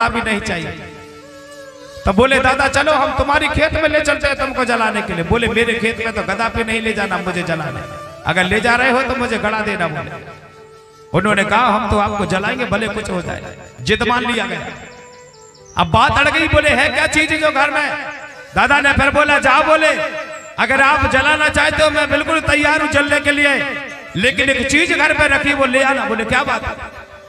भी नहीं चाहिए। तो बोले दादा चलो हम तुम्हारी खेत में ले चलते हैं तुमको जलाने के लिए। बोले मेरे खेत में तो गदा पे नहीं ले जाना मुझे जलाने, अगर ले जा रहे हो तो मुझे गड़ा देना। बोले उन्होंने कहा हम तो आपको जलाएंगे भले कुछ हो जाए। जिद मान लिया गया। अब बात अड़ गई। बोले है क्या चीज जो घर में? दादा ने फिर बोला जा बोले अगर आप जलाना चाहते हो मैं बिल्कुल तैयार हूं जलने के लिए, लेकिन एक चीज घर पे रखी वो ले आना। बोले क्या बात है?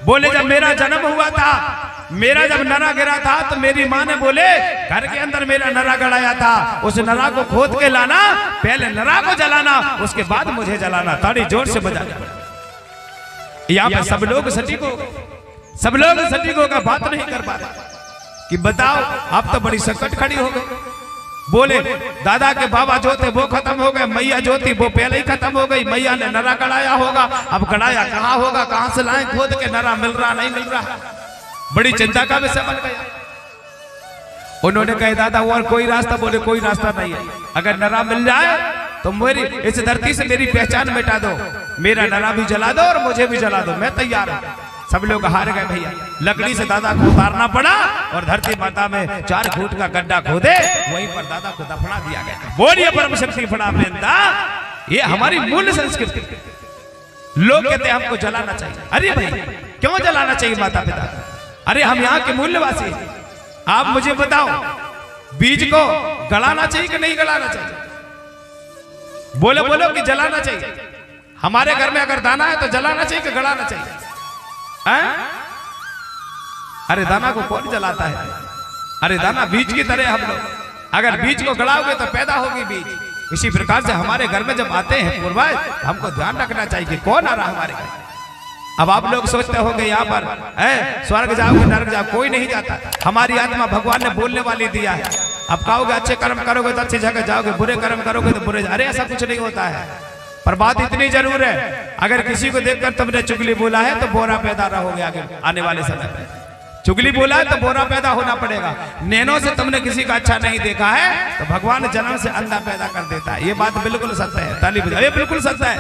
बोले जब मेरा जन्म हुआ था, मेरा जब नरा गिरा था तो मेरी माँ ने बोले घर के अंदर मेरा नरा गड़ाया था, उस नरा को खोद के लाना, पहले नरा को जलाना उसके बाद मुझे जलाना। ताड़ी जोर से बजाना। यहाँ पे सब लोग सटीकों का बात नहीं कर पा रहे कि बताओ आप तो बड़ी संकट खड़ी हो गई। बोले दादा के बाबा जो थे वो खत्म हो गए, मैया जो थी वो पहले ही खत्म हो गई। मैया ने नरा गड़ाया होगा, अब गड़ाया कहाँ होगा, कहाँ से लाएं खोद के, नरा मिल रहा नहीं मिल रहा। बड़ी चिंता का विषय बन गया। उन्होंने कहा दादा और कोई रास्ता? बोले कोई रास्ता नहीं है, अगर नरा मिल जाए तो मेरी इस धरती से मेरी पहचान मिटा दो, मेरा नरा भी जला दो और मुझे भी जला दो, मैं तैयार हूं। सब लोग हार गए भैया। लकड़ी से दादा को उतारना पड़ा और धरती माता में 4 फुट का गड्ढा खोदे, वहीं पर दादा को दफना दिया गया। बोलिए परम शक्ति फड़ा वृंदा। ये हमारी मूल संस्कृति। लोग कहते हैं हमको जलाना चाहिए। अरे भाई क्यों जलाना चाहिए माता पिता? अरे हम यहाँ के मूल्यवासी। आप मुझे बताओ बीज को गलाना चाहिए कि नहीं गलाना चाहिए? बोलो बोलो कि जलाना चाहिए। हमारे घर में अगर दाना है तो जलाना चाहिए कि गलाना चाहिए? अरे दाना को कौन जलाता है? अरे दाना बीज की तरह हम लोग, अगर बीज को गलाओगे तो पैदा होगी बीज। इसी प्रकार से हमारे घर में जब आते हैं पूर्वज, हमको ध्यान रखना चाहिए कि कौन आ रहा हमारे घर। अब आप लोग सोचते होंगे यहाँ पर स्वर्ग जाओगे नरक जाओ, कोई नहीं जाता। हमारी आत्मा भगवान ने बोलने वाली दिया है। अब कहोगे अच्छे कर्म करोगे तो अच्छी जगह जाओगे, बुरे कर्म करोगे तो बुरे। अरे ऐसा कुछ नहीं होता है। पर बात इतनी जरूर है, अगर किसी को देखकर तुमने चुगली बोला है तो बोरा पैदा रहोगे आगे आने वाले समय में। चुगली बोला है तो बोरा पैदा होना पड़ेगा। नैनों से तुमने किसी का अच्छा नहीं देखा है तो भगवान जन्म से अंधा पैदा कर देता है। ये बात बिल्कुल सत्य है। ताली बजाओ। ये बिल्कुल सत्य है,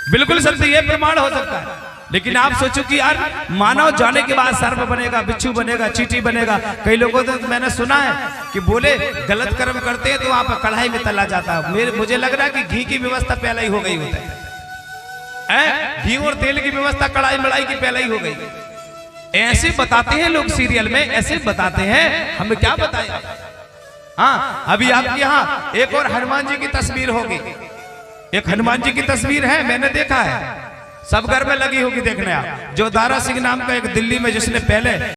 बिल्कुल सत्य, ये प्रमाण हो सकता है। लेकिन आप सोचो कि यार मानव जाने के बाद सर्प बनेगा, बिच्छू बनेगा, चींटी बनेगा। कई लोगों तो मैंने सुना है कि बोले गलत कर्म करते हैं तो वहां पर कढ़ाई में तला जाता है। मुझे लग रहा है कि घी की व्यवस्था पहले ही हो गई होता है। घी और तेल की व्यवस्था कढ़ाई मड़ाई की पहले ही हो गई। ऐसे बताते हैं लोग सीरियल में, ऐसे बताते हैं, हमें क्या बताएं। हाँ अभी आपके यहाँ एक और हनुमान जी की तस्वीर होगी। एक हनुमान जी की तस्वीर है, मैंने देखा है, सब घर में लगी होगी देखने। आप जो दारा सिंह नाम का एक दिल्ली में जिसने पहले